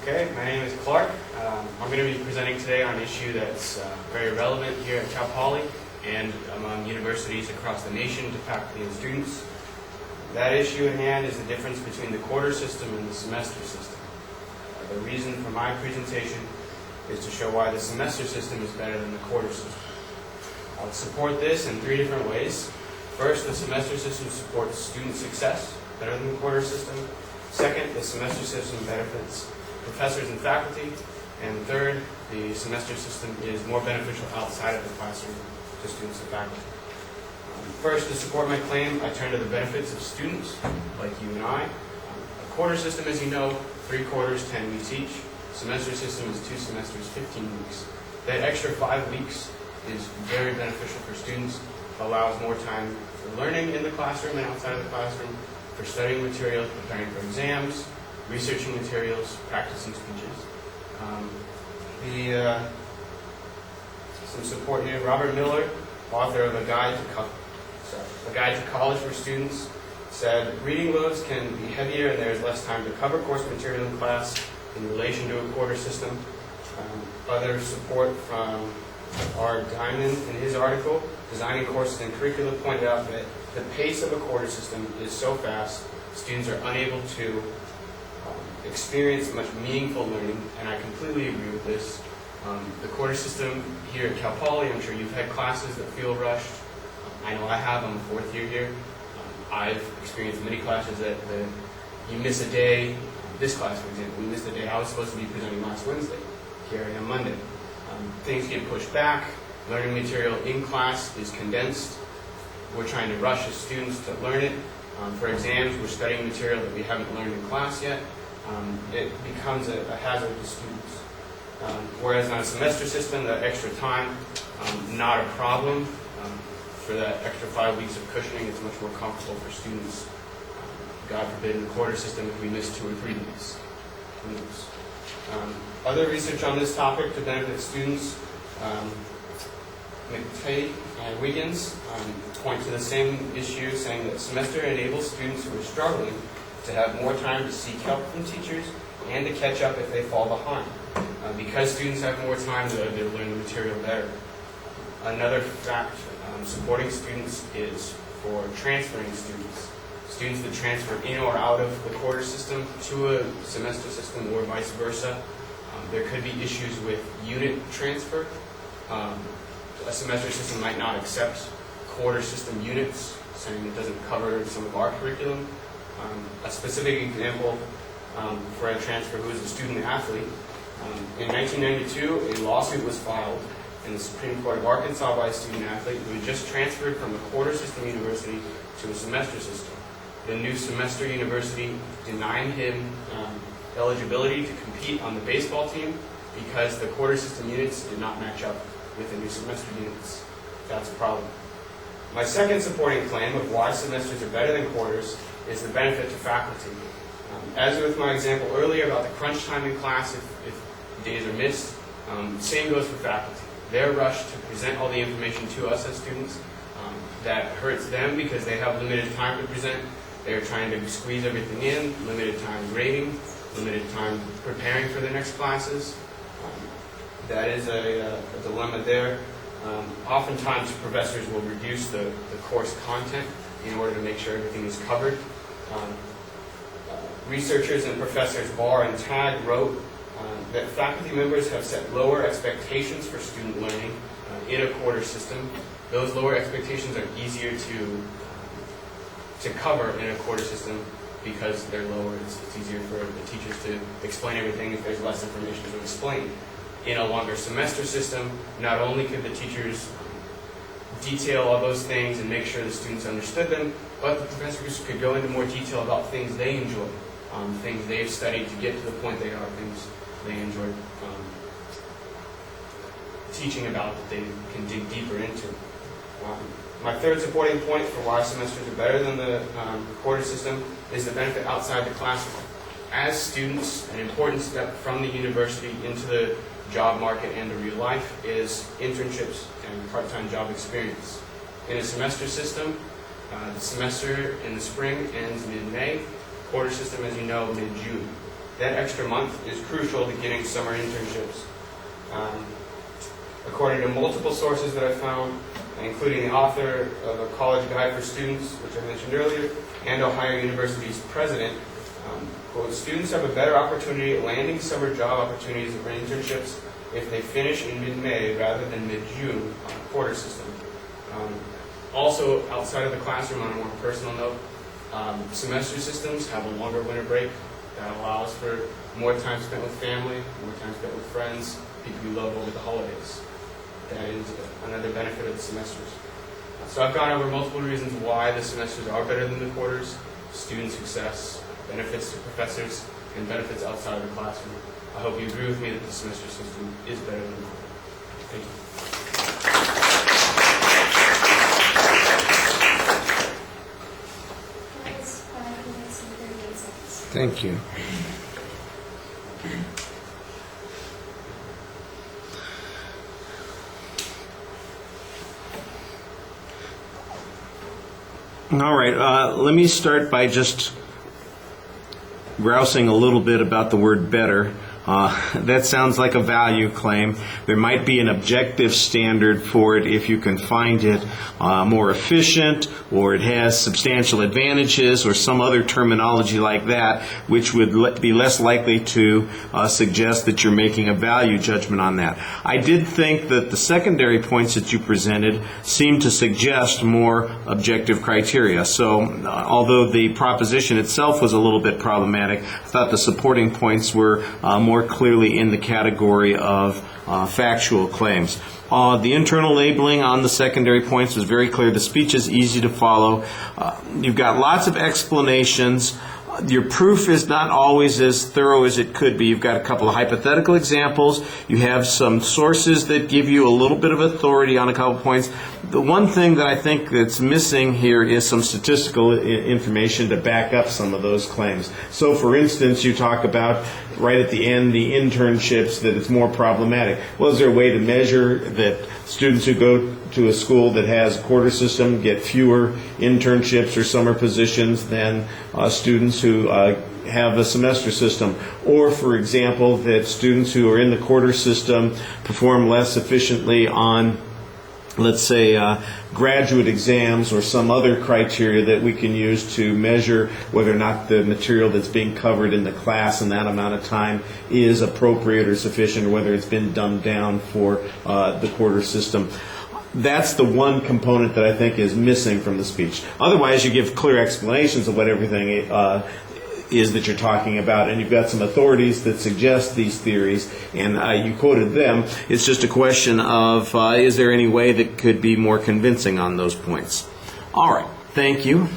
Okay, my name is Clark. I'm going to be presenting today on an issue that's very relevant here at Cal Poly and among universities across the nation to faculty and students. That issue at hand is the difference between the quarter system and the semester system. The reason for my presentation is to show why the semester system is better than the quarter system. I'll support this in three different ways. First, the semester system supports student success better than the quarter system. Second, the semester system benefits professors and faculty. And third, the semester system is more beneficial outside of the classroom to students and faculty. First, to support my claim, I turn to the benefits of students like you and I. A quarter system, as you know, 3 quarters, 10 weeks each. Semester system is 2 semesters, 15 weeks. That extra 5 weeks is very beneficial for students, allows more time for learning in the classroom and outside of the classroom, for studying materials, preparing for exams, researching materials, practicing speeches. Some support here. Robert Miller, author of A Guide to College for Students, said, reading loads can be heavier and there's less time to cover course material in class in relation to a quarter system. Other support from R. Diamond in his article, Designing Courses and Curriculum, pointed out that the pace of a quarter system is so fast, students are unable to experience much meaningful learning, and I completely agree with this. The quarter system here at Cal Poly, I'm sure you've had classes that feel rushed. I know I have. I'm the 4th year here. I've experienced many classes that you miss a day. This class, for example, we missed a day. I was supposed to be presenting last Wednesday. Here I am Monday. Things get pushed back. Learning material in class is condensed. We're trying to rush as students to learn it. For exams, we're studying material that we haven't learned in class yet. It becomes a hazard to students. Whereas on a semester system, that extra time, not a problem. For that extra 5 weeks of cushioning, it's much more comfortable for students. God forbid in the quarter system if we miss 2 or 3 weeks. Who knows? Other research on this topic to benefit students, McTay and Wiggins point to the same issue, saying that semester enables students who are struggling to have more time to seek help from teachers and to catch up if they fall behind. Because students have more time, they'll learn the material better. Another fact supporting students is for transferring students. Students that transfer in or out of the quarter system to a semester system or vice versa. There could be issues with unit transfer. A semester system might not accept quarter system units, saying it doesn't cover some of our curriculum. A specific example for a transfer who is a student athlete. In 1992, a lawsuit was filed in the Supreme Court of Arkansas by a student athlete who had just transferred from a quarter system university to a semester system. The new semester university denied him eligibility to compete on the baseball team because the quarter system units did not match up with the new semester units. That's a problem. My second supporting claim of why semesters are better than quarters is the benefit to faculty. As with my example earlier about the crunch time in class if days are missed, same goes for faculty. They're rushed to present all the information to us as students. That hurts them because they have limited time to present. They're trying to squeeze everything in, limited time grading, limited time preparing for the next classes. That is a dilemma there. Oftentimes professors will reduce the course content in order to make sure everything is covered. Researchers and professors Barr and Tagg wrote that faculty members have set lower expectations for student learning in a quarter system. Those lower expectations are easier to cover in a quarter system because they're lower. It's easier for the teachers to explain everything if there's less information to explain. In a longer semester system, not only could the teachers detail all those things and make sure the students understood them, but the professors could go into more detail about things they enjoy, things they've studied to get to the point they are, things they enjoy teaching about that they can dig deeper into. My third supporting point for why semesters are better than the quarter system is the benefit outside the classroom. As students, an important step from the university into the job market and to real life is internships and part-time job experience. In a semester system, the semester in the spring ends mid-May. Quarter system, as you know, mid-June. That extra month is crucial to getting summer internships. According to multiple sources that I found, including the author of a college guide for students, which I mentioned earlier, and Ohio University's president, quote, students have a better opportunity at landing summer job opportunities or internships if they finish in mid-May rather than mid-June on a quarter system. Also, outside of the classroom, on a more personal note, semester systems have a longer winter break that allows for more time spent with family, more time spent with friends, people you love over the holidays. That is another benefit of the semesters. So I've gone over multiple reasons why the semesters are better than the quarters: student success, benefits to professors, and benefits outside of the classroom. I hope you agree with me that the semester system is better than the quarter. Thank you. That was 5 minutes and 38 seconds. Thank you. All right, let me start by just grousing a little bit about the word better. That sounds like a value claim. There might be an objective standard for it if you can find it more efficient, or it has substantial advantages, or some other terminology like that, which would be less likely to suggest that you're making a value judgment on that. I did think that the secondary points that you presented seemed to suggest more objective criteria. So although the proposition itself was a little bit problematic, I thought the supporting points were more clearly in the category of factual claims. The internal labeling on the secondary points was very clear. The speech is easy to follow. You've got lots of explanations. Your proof is not always as thorough as it could be. You've got a couple of hypothetical examples. You have some sources that give you a little bit of authority on a couple of points. The one thing that I think that's missing here is some statistical information to back up some of those claims. So, for instance, you talk about right at the end the internships, that it's more problematic. Well, is there a way to measure that students who go to a school that has a quarter system get fewer internships or summer positions than students who have a semester system? Or, for example, that students who are in the quarter system perform less efficiently on, let's say, graduate exams or some other criteria that we can use to measure whether or not the material that's being covered in the class in that amount of time is appropriate or sufficient, or whether it's been dumbed down for the quarter system. That's the one component that I think is missing from the speech. Otherwise, you give clear explanations of what everything is that you're talking about, and you've got some authorities that suggest these theories, and you quoted them. It's just a question of is there any way that could be more convincing on those points? All right, thank you.